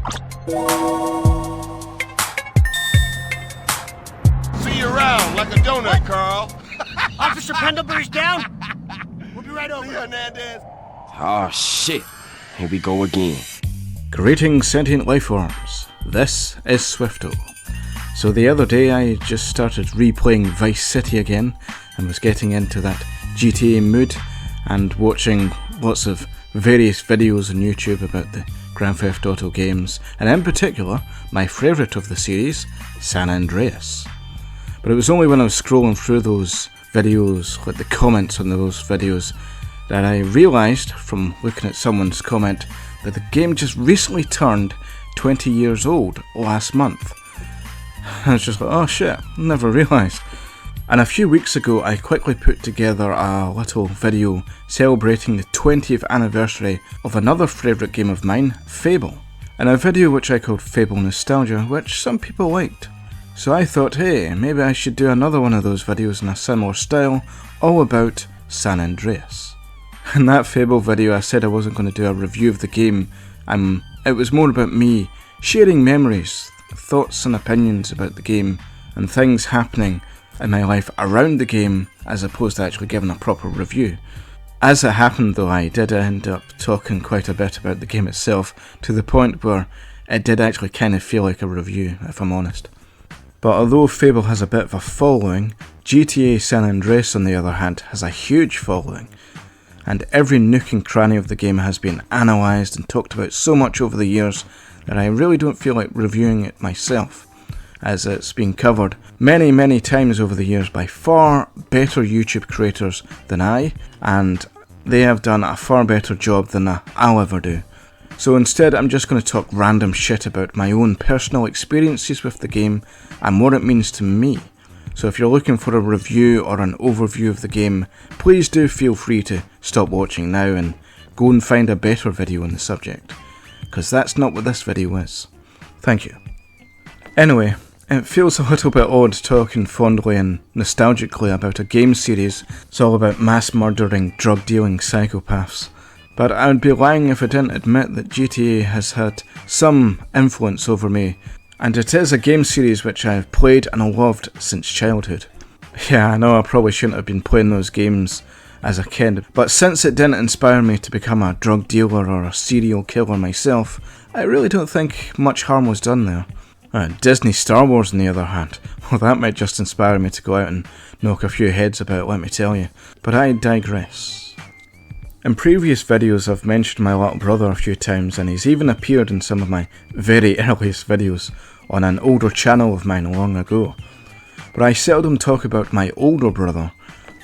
See you around like a donut, Carl. Officer Pendlebury's down. We'll be right over. San Andreas. Oh shit, here we go again. Greetings, sentient lifeforms. This is Swifto. So the other day I just started replaying Vice City again and was getting into that GTA mood and watching lots of various videos on YouTube about the Grand Theft Auto games, and in particular, my favourite of the series, San Andreas. But it was only when I was scrolling through those videos, like the comments on those videos, that I realised from looking at someone's comment that the game just recently turned 20 years old last month. I was just like, oh shit, never realised. And a few weeks ago I quickly put together a little video celebrating the 20th anniversary of another favourite game of mine, Fable. And a video which I called Fable Nostalgia, which some people liked. So I thought, hey, maybe I should do another one of those videos in a similar style, all about San Andreas. In that Fable video I said I wasn't going to do a review of the game, it was more about me sharing memories, thoughts and opinions about the game, and things happening in my life around the game, as opposed to actually giving a proper review. As it happened though, I did end up talking quite a bit about the game itself, to the point where it did actually kind of feel like a review, if I'm honest. But although Fable has a bit of a following, GTA San Andreas on the other hand has a huge following, and every nook and cranny of the game has been analysed and talked about so much over the years that I really don't feel like reviewing it myself, as it's been covered many times over the years by far better YouTube creators than I, and they have done a far better job than I'll ever do. So instead I'm just going to talk random shit about my own personal experiences with the game and what it means to me. So if you're looking for a review or an overview of the game, please do feel free to stop watching now and go and find a better video on the subject, because that's not what this video is. Thank you. Anyway, it feels a little bit odd talking fondly and nostalgically about a game series that's all about mass murdering, drug dealing psychopaths. But I would be lying if I didn't admit that GTA has had some influence over me, and it is a game series which I have played and loved since childhood. Yeah, I know I probably shouldn't have been playing those games as a kid, but since it didn't inspire me to become a drug dealer or a serial killer myself, I really don't think much harm was done there. Disney Star Wars on the other hand, well that might just inspire me to go out and knock a few heads about, let me tell you. But I digress. In previous videos I've mentioned my little brother a few times, and he's even appeared in some of my very earliest videos on an older channel of mine long ago. But I seldom talk about my older brother.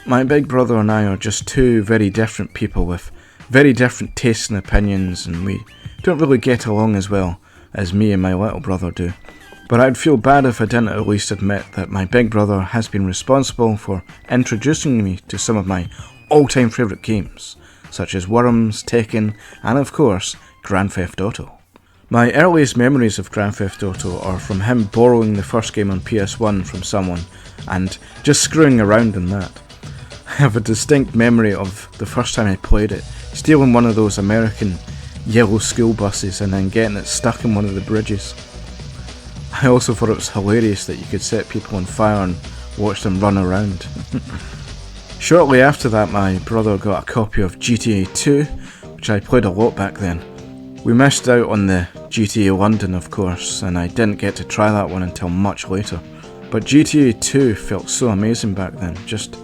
My big brother and I are just two very different people with very different tastes and opinions, and we don't really get along as well as me and my little brother do. But I'd feel bad if I didn't at least admit that my big brother has been responsible for introducing me to some of my all-time favourite games, such as Worms, Tekken, and of course, Grand Theft Auto. My earliest memories of Grand Theft Auto are from him borrowing the first game on PS1 from someone, and just screwing around in that. I have a distinct memory of the first time I played it, stealing one of those American yellow school buses and then getting it stuck in one of the bridges. I also thought it was hilarious that you could set people on fire and watch them run around. Shortly after that, my brother got a copy of GTA 2, which I played a lot back then. We missed out on the GTA London, of course, and I didn't get to try that one until much later. But GTA 2 felt so amazing back then, just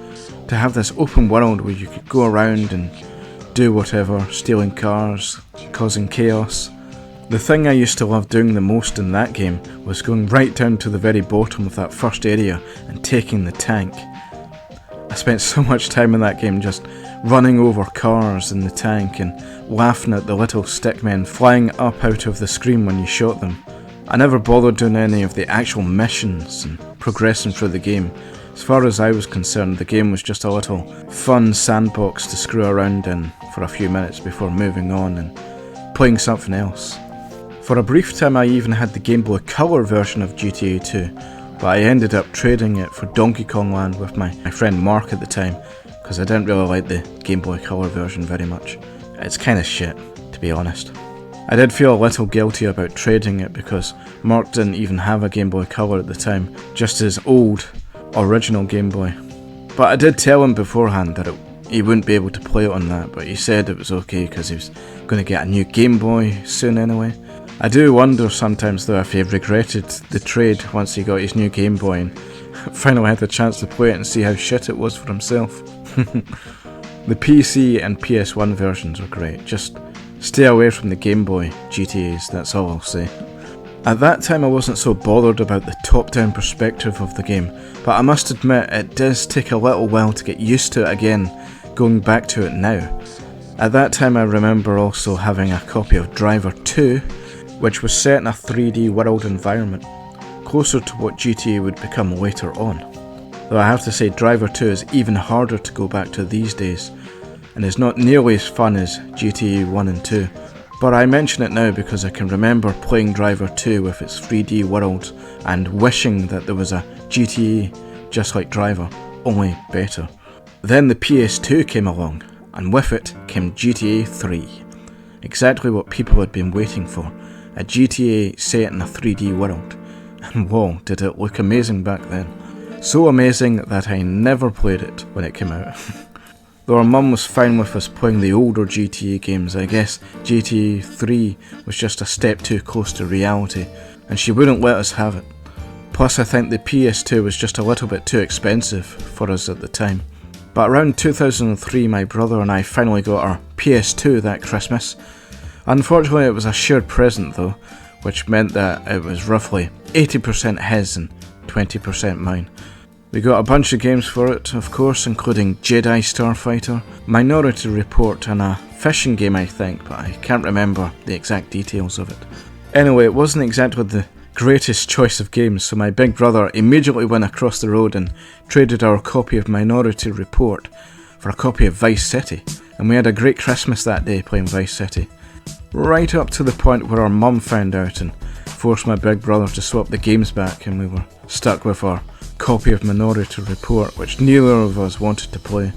to have this open world where you could go around and do whatever, stealing cars, causing chaos. The thing I used to love doing the most in that game was going right down to the very bottom of that first area and taking the tank. I spent so much time in that game just running over cars in the tank and laughing at the little stickmen flying up out of the screen when you shot them. I never bothered doing any of the actual missions and progressing through the game. As far as I was concerned, the game was just a little fun sandbox to screw around in for a few minutes before moving on and playing something else. For a brief time I even had the Game Boy Color version of GTA 2, but I ended up trading it for Donkey Kong Land with my friend Mark at the time, because I didn't really like the Game Boy Color version very much. It's kind of shit, to be honest. I did feel a little guilty about trading it because Mark didn't even have a Game Boy Color at the time, just his old, original Game Boy. But I did tell him beforehand that he wouldn't be able to play it on that, but he said it was okay because he was going to get a new Game Boy soon anyway. I do wonder sometimes though if he regretted the trade once he got his new Game Boy and finally had the chance to play it and see how shit it was for himself. The PC and PS1 versions are great, just stay away from the Game Boy GTAs, that's all I'll say. At that time I wasn't so bothered about the top-down perspective of the game, but I must admit it does take a little while to get used to it again, going back to it now. At that time I remember also having a copy of Driver 2, which was set in a 3D world environment, closer to what GTA would become later on. Though I have to say Driver 2 is even harder to go back to these days, and is not nearly as fun as GTA 1 and 2. But I mention it now because I can remember playing Driver 2 with its 3D world and wishing that there was a GTA just like Driver, only better. Then the PS2 came along, and with it came GTA 3. Exactly what people had been waiting for, a GTA set in a 3D world. And whoa, did it look amazing back then. So amazing that I never played it when it came out. Though our mum was fine with us playing the older GTA games, I guess GTA 3 was just a step too close to reality, and she wouldn't let us have it. Plus I think the PS2 was just a little bit too expensive for us at the time. But around 2003 my brother and I finally got our PS2 that Christmas. Unfortunately it was a shared present though, which meant that it was roughly 80% his and 20% mine. We got a bunch of games for it, of course, including Jedi Starfighter, Minority Report and a fishing game I think, but I can't remember the exact details of it. Anyway, it wasn't exactly the greatest choice of games, so my big brother immediately went across the road and traded our copy of Minority Report for a copy of Vice City, and we had a great Christmas that day playing Vice City. Right up to the point where our mum found out and forced my big brother to swap the games back, and we were stuck with our copy of Minority Report, which neither of us wanted to play.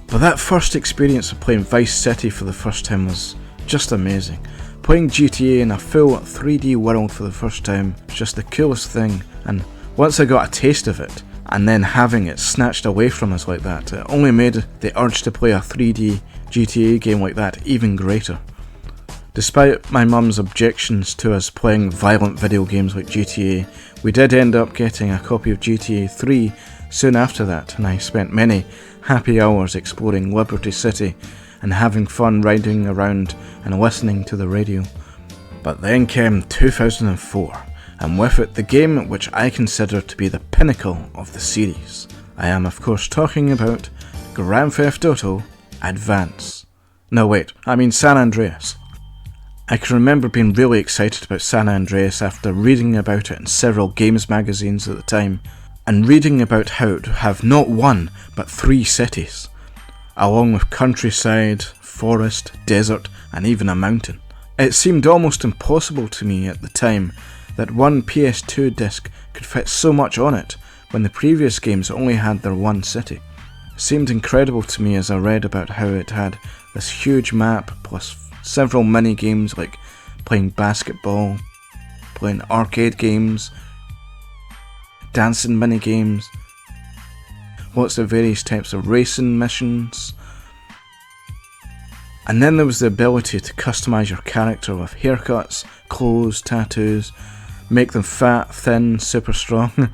But that first experience of playing Vice City for the first time was just amazing. Playing GTA in a full 3D world for the first time was just the coolest thing, and once I got a taste of it, and then having it snatched away from us like that, it only made the urge to play a 3D GTA game like that even greater. Despite my mum's objections to us playing violent video games like GTA, we did end up getting a copy of GTA 3 soon after that, and I spent many happy hours exploring Liberty City and having fun riding around and listening to the radio. But then came 2004, and with it the game which I consider to be the pinnacle of the series. I am of course talking about Grand Theft Auto Advance. No wait, I mean San Andreas. I can remember being really excited about San Andreas after reading about it in several games magazines at the time, and reading about how it would have not one but 3 cities, along with countryside, forest, desert and even a mountain. It seemed almost impossible to me at the time that one PS2 disc could fit so much on it when the previous games only had their one city. It seemed incredible to me as I read about how it had this huge map plus several mini games like playing basketball, playing arcade games, dancing mini games, lots of various types of racing missions. And then there was the ability to customise your character with haircuts, clothes, tattoos, make them fat, thin, super strong.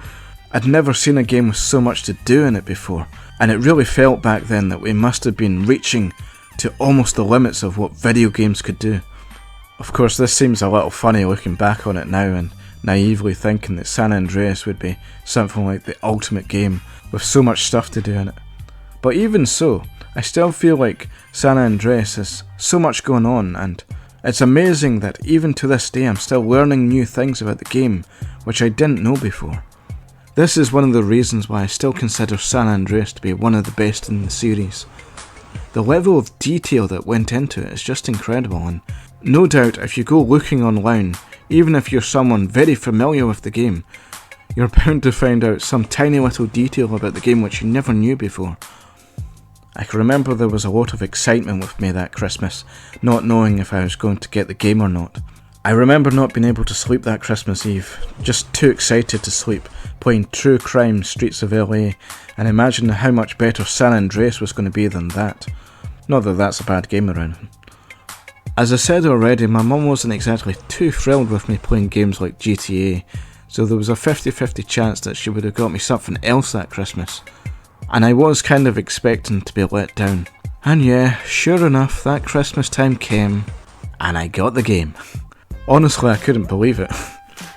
I'd never seen a game with so much to do in it before, and it really felt back then that we must have been reaching to almost the limits of what video games could do. Of course this seems a little funny looking back on it now and naively thinking that San Andreas would be something like the ultimate game with so much stuff to do in it. But even so, I still feel like San Andreas has so much going on, and it's amazing that even to this day I'm still learning new things about the game which I didn't know before. This is one of the reasons why I still consider San Andreas to be one of the best in the series. The level of detail that went into it is just incredible, and no doubt if you go looking online, even if you're someone very familiar with the game, you're bound to find out some tiny little detail about the game which you never knew before. I can remember there was a lot of excitement with me that Christmas, not knowing if I was going to get the game or not. I remember not being able to sleep that Christmas Eve, just too excited to sleep, playing True Crime Streets of LA, and imagining how much better San Andreas was going to be than that. Not that that's a bad game or anything. As I said already, my mum wasn't exactly too thrilled with me playing games like GTA, so there was a 50-50 chance that she would have got me something else that Christmas. And I was kind of expecting to be let down. And yeah, sure enough, that Christmas time came, and I got the game. Honestly, I couldn't believe it.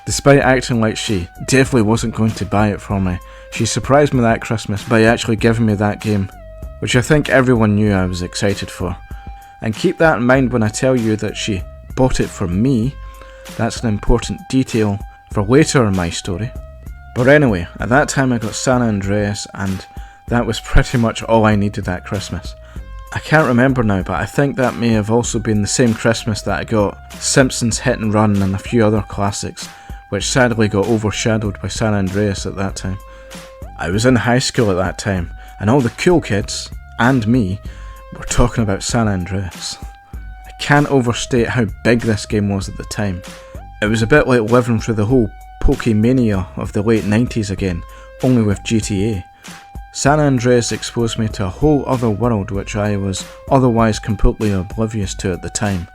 Despite acting like she definitely wasn't going to buy it for me, she surprised me that Christmas by actually giving me that game, which I think everyone knew I was excited for. And keep that in mind when I tell you that she bought it for me. That's an important detail for later in my story. But anyway, at that time I got San Andreas, and that was pretty much all I needed that Christmas. I can't remember now, but I think that may have also been the same Christmas that I got Simpsons Hit and Run and a few other classics, which sadly got overshadowed by San Andreas at that time. I was in high school at that time, and all the cool kids, and me, were talking about San Andreas. I can't overstate how big this game was at the time. It was a bit like living through the whole Pokemania of the late 90s again, only with GTA. San Andreas exposed me to a whole other world which I was otherwise completely oblivious to at the time.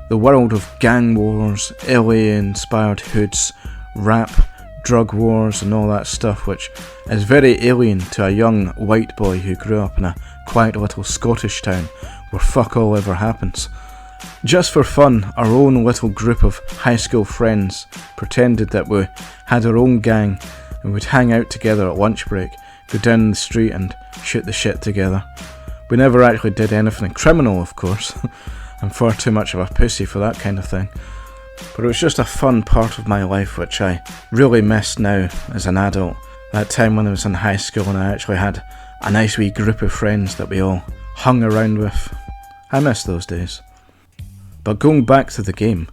The world of gang wars, LA-inspired hoods, rap, drug wars and all that stuff, which is very alien to a young white boy who grew up in a quiet little Scottish town where fuck all ever happens. Just for fun, our own little group of high school friends pretended that we had our own gang and would hang out together at lunch break, go down the street and shoot the shit together. We never actually did anything criminal, of course. I'm far too much of a pussy for that kind of thing. But it was just a fun part of my life which I really miss now as an adult. That time when I was in high school and I actually had a nice wee group of friends that we all hung around with. I miss those days. But going back to the game,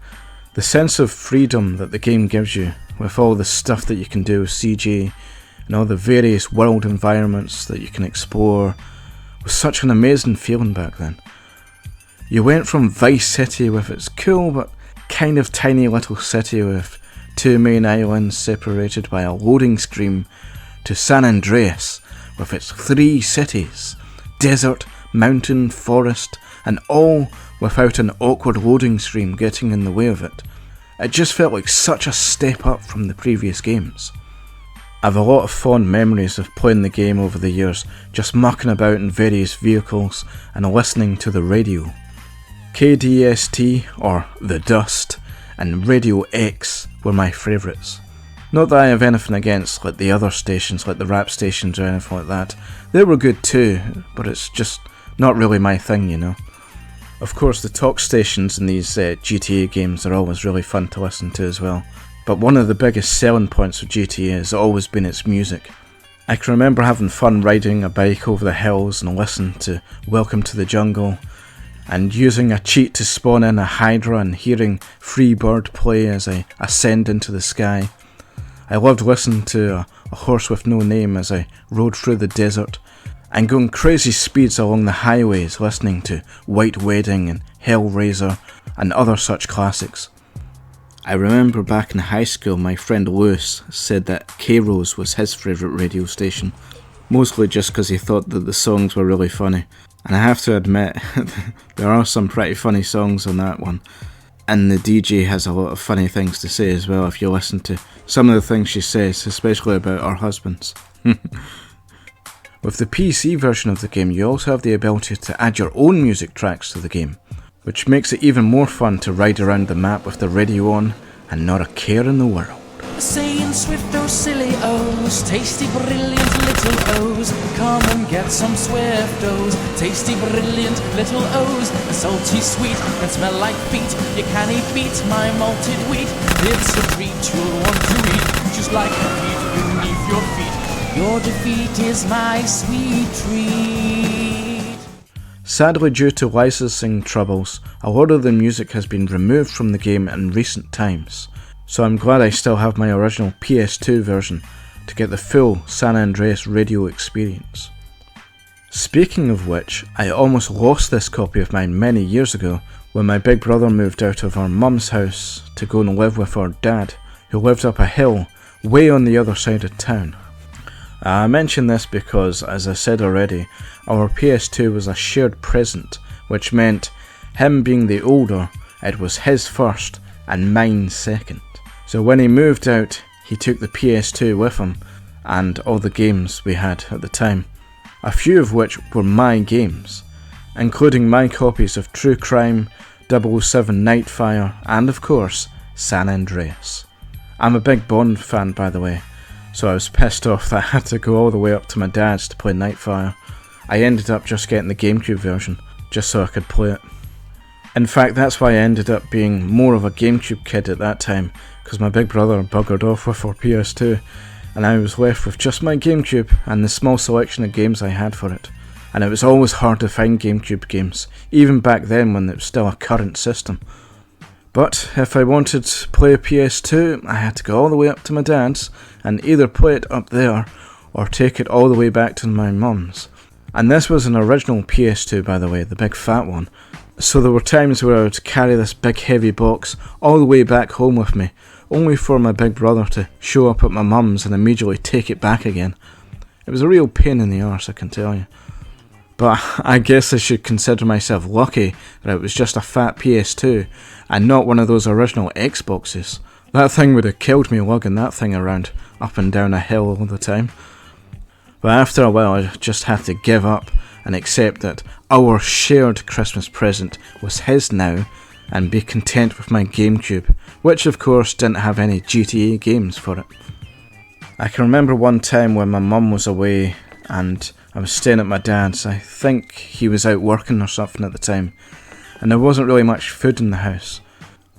the sense of freedom that the game gives you, with all the stuff that you can do with CG, and all the various world environments that you can explore, was such an amazing feeling back then. You went from Vice City with its cool but kind of tiny little city with two main islands separated by a loading screen, to San Andreas with its 3 cities, desert, mountain, forest, and all without an awkward loading screen getting in the way of it. It just felt like such a step up from the previous games. I have a lot of fond memories of playing the game over the years, just mucking about in various vehicles and listening to the radio. KDST, or The Dust, and Radio X were my favourites. Not that I have anything against like the other stations, like the rap stations or anything like that. They were good too, but it's just not really my thing, you know. Of course, the talk stations in these GTA games are always really fun to listen to as well. But one of the biggest selling points of GTA has always been its music. I can remember having fun riding a bike over the hills and listening to Welcome to the Jungle, and using a cheat to spawn in a Hydra and hearing Free Bird play as I ascend into the sky. I loved listening to a Horse with No Name as I rode through the desert, and going crazy speeds along the highways listening to White Wedding and Hellraiser and other such classics. I remember back in high school my friend Lewis said that K-Rose was his favourite radio station, mostly just because he thought that the songs were really funny. And I have to admit, there are some pretty funny songs on that one. And the DJ has a lot of funny things to say as well if you listen to some of the things she says, especially about her husbands. With the PC version of the game, you also have the ability to add your own music tracks to the game, which makes it even more fun to ride around the map with the radio on and not a care in the world. Saying swift oh silly O's, tasty brilliant little O's, come and get some swift O's, tasty brilliant little O's, salty sweet and smell like feet, you can't beat my malted wheat, it's a treat you'll want to eat, just like a feet beneath your feet, your defeat is my sweet treat. Sadly, due to licensing troubles, a lot of the music has been removed from the game in recent times. So I'm glad I still have my original PS2 version to get the full San Andreas radio experience. Speaking of which, I almost lost this copy of mine many years ago when my big brother moved out of our mum's house to go and live with our dad, who lived up a hill way on the other side of town. I mention this because, as I said already, our PS2 was a shared present, which meant him being the older, it was his first and mine second. So when he moved out, he took the PS2 with him and all the games we had at the time, a few of which were my games, including my copies of True Crime, 007 Nightfire, and of course, San Andreas. I'm a big Bond fan, by the way, so I was pissed off that I had to go all the way up to my dad's to play Nightfire. I ended up just getting the GameCube version, just so I could play it. In fact, that's why I ended up being more of a GameCube kid at that time, because my big brother buggered off with our PS2, and I was left with just my GameCube and the small selection of games I had for it. And it was always hard to find GameCube games, even back then when it was still a current system. But if I wanted to play a PS2, I had to go all the way up to my dad's and either play it up there or take it all the way back to my mum's. And this was an original PS2, by the way, the big fat one. So there were times where I would carry this big heavy box all the way back home with me, only for my big brother to show up at my mum's and immediately take it back again. It was a real pain in the arse, I can tell you. But I guess I should consider myself lucky that it was just a fat PS2 and not one of those original Xboxes. That thing would have killed me lugging that thing around up and down a hill all the time. But after a while I just had to give up and accept that our shared Christmas present was his now and be content with my GameCube, which of course didn't have any GTA games for it. I can remember one time when my mum was away and I was staying at my dad's. I think he was out working or something at the time, and there wasn't really much food in the house.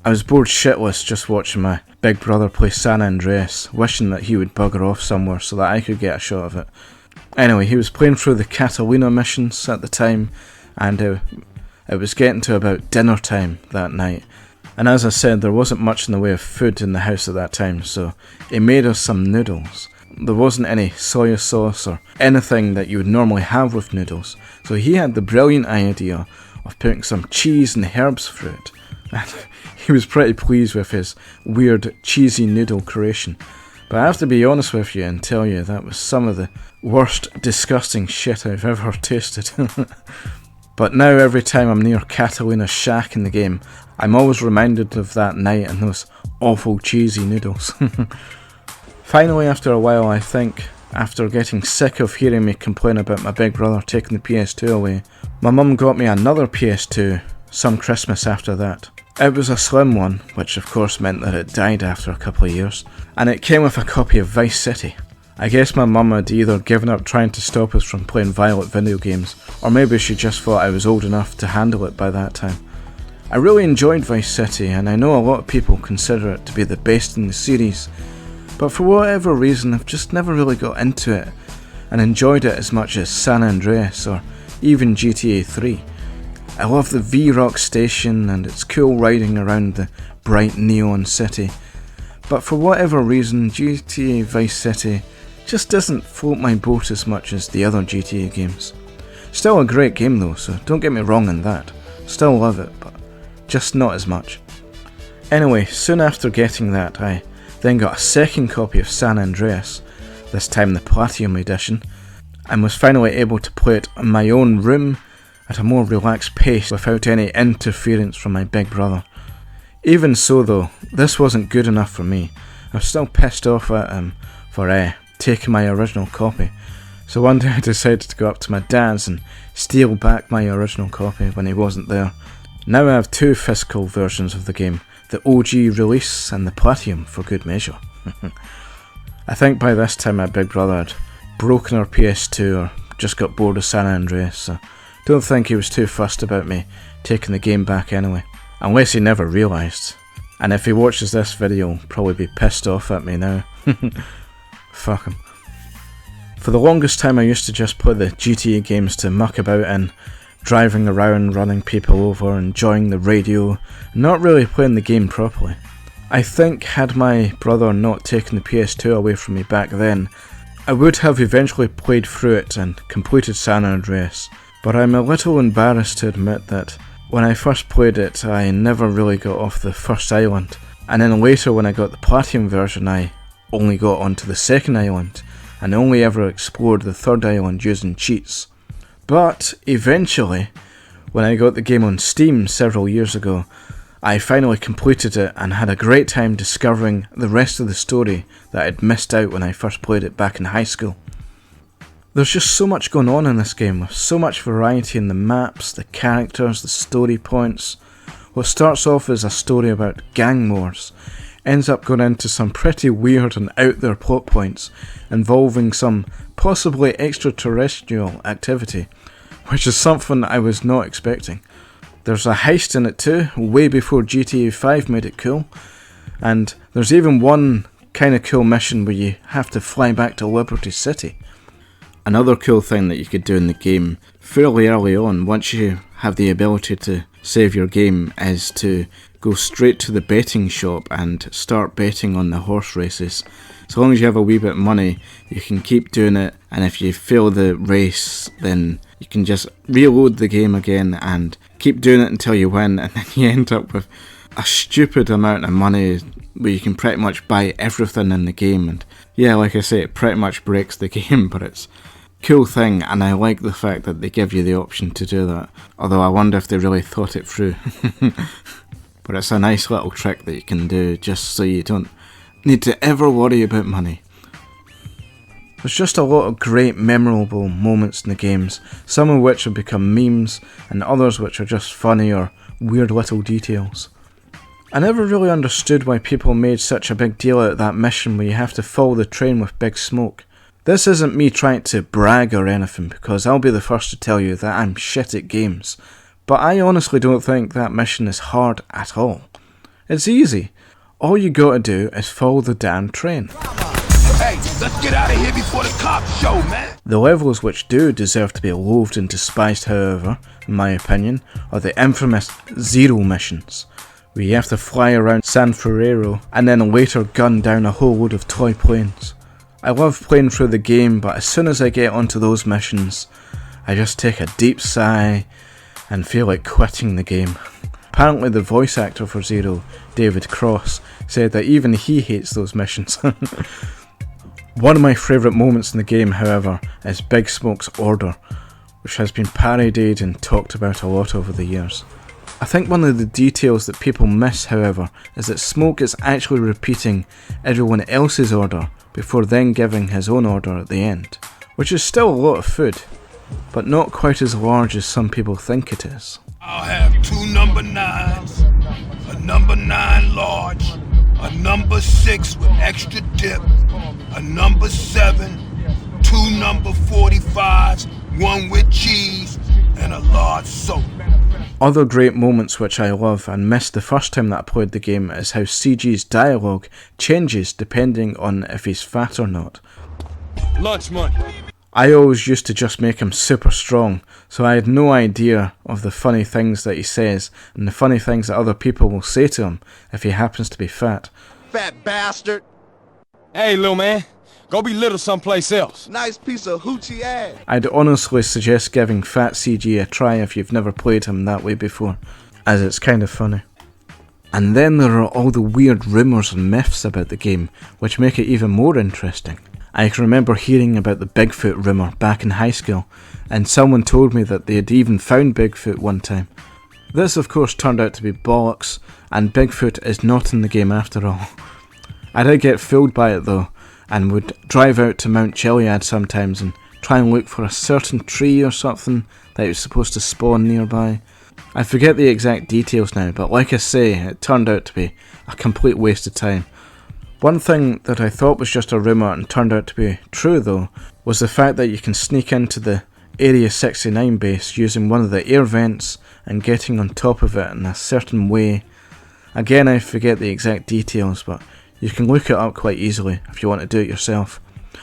I was bored shitless just watching my big brother play San Andreas, wishing that he would bugger off somewhere so that I could get a shot of it. Anyway, he was playing through the Catalina missions at the time, and it was getting to about dinner time that night. And as I said, there wasn't much in the way of food in the house at that time, so he made us some noodles. There wasn't any soy sauce or anything that you would normally have with noodles, so he had the brilliant idea of putting some cheese and herbs through it. And he was pretty pleased with his weird cheesy noodle creation. But I have to be honest with you and tell you that was some of the worst disgusting shit I've ever tasted. But now every time I'm near Catalina's shack in the game, I'm always reminded of that night and those awful cheesy noodles. Finally, after a while, I think, after getting sick of hearing me complain about my big brother taking the PS2 away, my mum got me another PS2 some Christmas after that. It was a slim one, which of course meant that it died after a couple of years, and it came with a copy of Vice City. I guess my mum had either given up trying to stop us from playing violent video games, or maybe she just thought I was old enough to handle it by that time. I really enjoyed Vice City, and I know a lot of people consider it to be the best in the series, but for whatever reason I've just never really got into it and enjoyed it as much as San Andreas or even GTA 3. I love the V-Rock station and it's cool riding around the bright neon city, but for whatever reason GTA Vice City just doesn't float my boat as much as the other GTA games. Still a great game though, so don't get me wrong in that. Still love it, but just not as much. Anyway, soon after getting that, I then got a second copy of San Andreas, this time the Platinum edition, and was finally able to play it in my own room at a more relaxed pace without any interference from my big brother. Even so though, this wasn't good enough for me. I was still pissed off at him for taking my original copy, so one day I decided to go up to my dad's and steal back my original copy when he wasn't there. Now I have two physical versions of the game, the OG release and the Platinum for good measure. I think by this time my big brother had broken our PS2 or just got bored of San Andreas, so don't think he was too fussed about me taking the game back anyway, unless he never realised. And if he watches this video, he'll probably be pissed off at me now. Fuck him. For the longest time I used to just play the GTA games to muck about in, driving around, running people over, enjoying the radio, not really playing the game properly. I think had my brother not taken the PS2 away from me back then, I would have eventually played through it and completed San Andreas, but I'm a little embarrassed to admit that when I first played it I never really got off the first island, and then later when I got the Platinum version I only got onto the second island, and only ever explored the third island using cheats. But eventually, when I got the game on Steam several years ago, I finally completed it and had a great time discovering the rest of the story that I'd missed out when I first played it back in high school. There's just so much going on in this game, with so much variety in the maps, the characters, the story points. What starts off as a story about gang wars ends up going into some pretty weird and out there plot points involving some possibly extraterrestrial activity, which is something I was not expecting. There's a heist in it too, way before GTA 5 made it cool, and there's even one kind of cool mission where you have to fly back to Liberty City. Another cool thing that you could do in the game fairly early on, once you have the ability to save your game, is to go straight to the betting shop and start betting on the horse races. So long as you have a wee bit of money, you can keep doing it, and if you fail the race, then you can just reload the game again and keep doing it until you win, and then you end up with a stupid amount of money where you can pretty much buy everything in the game. And yeah, like I say, it pretty much breaks the game, but it's a cool thing, and I like the fact that they give you the option to do that, although I wonder if they really thought it through. But it's a nice little trick that you can do just so you don't need to ever worry about money. There's just a lot of great memorable moments in the games, some of which have become memes and others which are just funny or weird little details. I never really understood why people made such a big deal out of that mission where you have to follow the train with Big Smoke. This isn't me trying to brag or anything, because I'll be the first to tell you that I'm shit at games, but I honestly don't think that mission is hard at all. It's easy. All you gotta do is follow the damn train. Hey, let's get out of here before the cops show, man. The levels which do deserve to be loathed and despised, however, in my opinion, are the infamous Zero missions, where you have to fly around San Ferrero and then later gun down a whole load of toy planes. I love playing through the game, but as soon as I get onto those missions, I just take a deep sigh and feel like quitting the game. Apparently the voice actor for Zero, David Cross, said that even he hates those missions. One of my favourite moments in the game, however, is Big Smoke's order, which has been parodied and talked about a lot over the years. I think one of the details that people miss, however, is that Smoke is actually repeating everyone else's order before then giving his own order at the end, which is still a lot of food, but not quite as large as some people think it is. I'll have 2 number 9s, a number 9 large, a number 6 with extra dip, a number 7, 2 number 45s, 1 with cheese, and a large soda. Other great moments which I love and missed the first time that I played the game is how CG's dialogue changes depending on if he's fat or not. Lunch money. I always used to just make him super strong, so I had no idea of the funny things that he says and the funny things that other people will say to him if he happens to be fat. Fat bastard. Hey, little man, go be little someplace else. Nice piece of hoochie ass. I'd honestly suggest giving Fat CG a try if you've never played him that way before, as it's kind of funny. And then there are all the weird rumours and myths about the game, which make it even more interesting. I can remember hearing about the Bigfoot rumour back in high school, and someone told me that they had even found Bigfoot one time. This of course turned out to be bollocks, and Bigfoot is not in the game after all. I did get fooled by it though, and would drive out to Mount Chiliad sometimes and try and look for a certain tree or something that was supposed to spawn nearby. I forget the exact details now, but like I say, it turned out to be a complete waste of time. One thing that I thought was just a rumour and turned out to be true though, was the fact that you can sneak into the Area 69 base using one of the air vents and getting on top of it in a certain way. Again, I forget the exact details, but you can look it up quite easily if you want to do it yourself.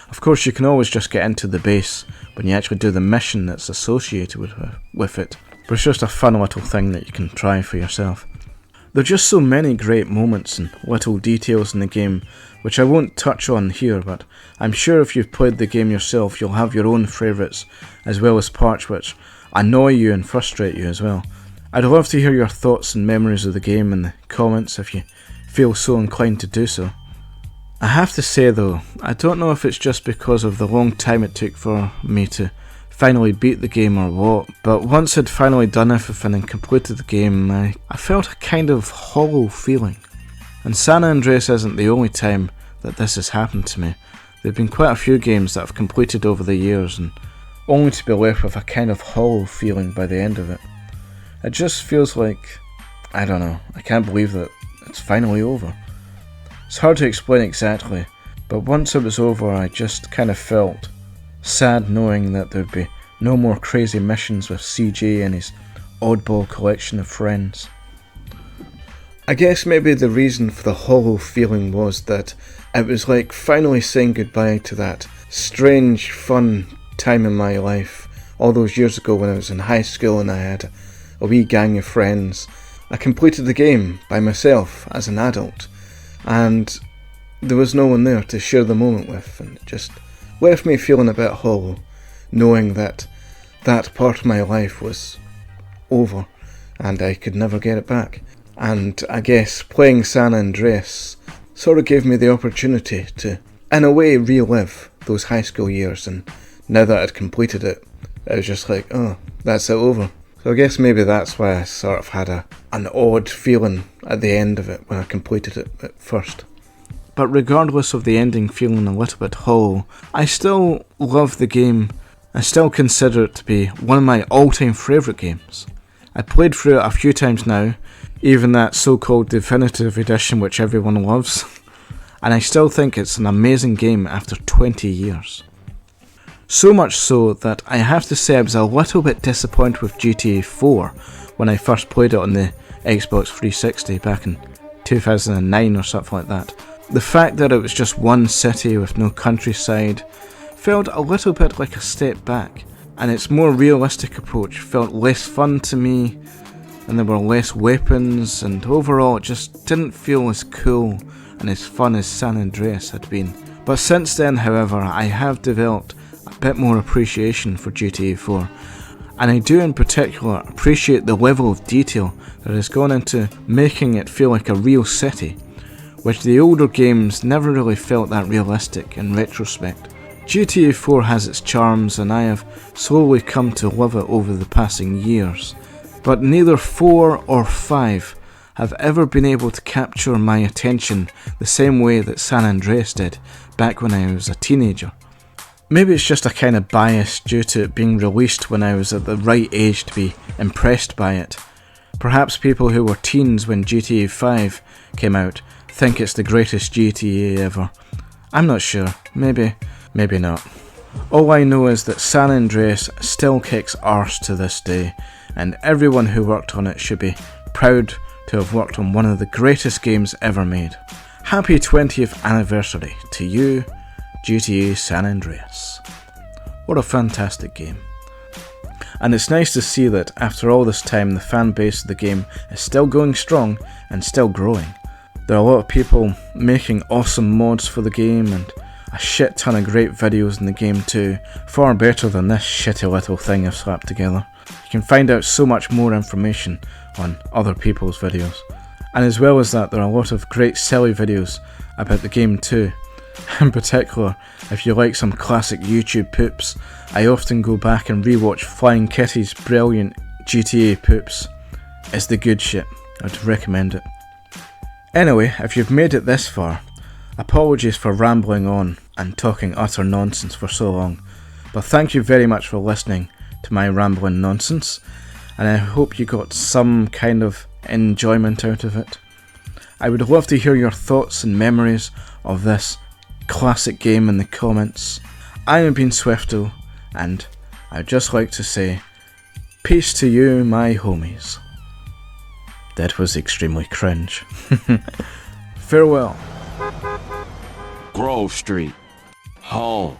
Of course, you can always just get into the base when you actually do the mission that's associated with it, but it's just a fun little thing that you can try for yourself. There are just so many great moments and little details in the game which I won't touch on here, but I'm sure if you've played the game yourself you'll have your own favourites as well as parts which annoy you and frustrate you as well. I'd love to hear your thoughts and memories of the game in the comments if you feel so inclined to do so. I have to say though, I don't know if it's just because of the long time it took for me to finally beat the game or what, but once I'd finally done everything and completed the game, I felt a kind of hollow feeling. And San Andreas isn't the only time that this has happened to me. There have been quite a few games that I've completed over the years and only to be left with a kind of hollow feeling by the end of it. It just feels like, I don't know, I can't believe that it's finally over. It's hard to explain exactly, but once it was over I just kind of felt sad knowing that there'd be no more crazy missions with CJ and his oddball collection of friends. I guess maybe the reason for the hollow feeling was that it was like finally saying goodbye to that strange, fun time in my life all those years ago when I was in high school and I had a wee gang of friends. I completed the game by myself as an adult and there was no one there to share the moment with, and it just left me feeling a bit hollow knowing that that part of my life was over and I could never get it back. And I guess playing San Andreas sort of gave me the opportunity to, in a way, relive those high school years, and now that I'd completed it, it was just like, oh, that's it over. So I guess maybe that's why I sort of had an odd feeling at the end of it when I completed it at first. But regardless of the ending feeling a little bit hollow, I still love the game. I still consider it to be one of my all-time favourite games. I played through it a few times now, even that so-called definitive edition which everyone loves, and I still think it's an amazing game after 20 years. So much so that I have to say I was a little bit disappointed with GTA 4 when I first played it on the Xbox 360 back in 2009 or something like that. The fact that it was just one city with no countryside felt a little bit like a step back, and its more realistic approach felt less fun to me, and there were less weapons, and overall it just didn't feel as cool and as fun as San Andreas had been. But since then, however, I have developed a bit more appreciation for GTA 4, and I do in particular appreciate the level of detail that has gone into making it feel like a real city, which the older games never really felt that realistic in retrospect. GTA 4 has its charms and I have slowly come to love it over the passing years, but neither 4 or 5 have ever been able to capture my attention the same way that San Andreas did back when I was a teenager. Maybe it's just a kind of bias due to it being released when I was at the right age to be impressed by it. Perhaps people who were teens when GTA 5 came out think it's the greatest GTA ever. I'm not sure, maybe not. All I know is that San Andreas still kicks arse to this day, and everyone who worked on it should be proud to have worked on one of the greatest games ever made. Happy 20th anniversary to you, GTA San Andreas. What a fantastic game. And it's nice to see that after all this time the fan base of the game is still going strong and still growing. There are a lot of people making awesome mods for the game and a shit ton of great videos in the game too, far better than this shitty little thing I've slapped together. You can find out so much more information on other people's videos. And as well as that, there are a lot of great silly videos about the game too. In particular, if you like some classic YouTube poops, I often go back and rewatch Flying Kitty's brilliant GTA poops. It's the good shit, I'd recommend it. Anyway, if you've made it this far, apologies for rambling on and talking utter nonsense for so long, but thank you very much for listening to my rambling nonsense, and I hope you got some kind of enjoyment out of it. I would love to hear your thoughts and memories of this classic game in the comments. I have been Swifto, and I'd just like to say, peace to you, my homies. That was extremely cringe. Farewell. Grove Street. Home.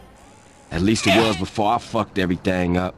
At least it was before I fucked everything up.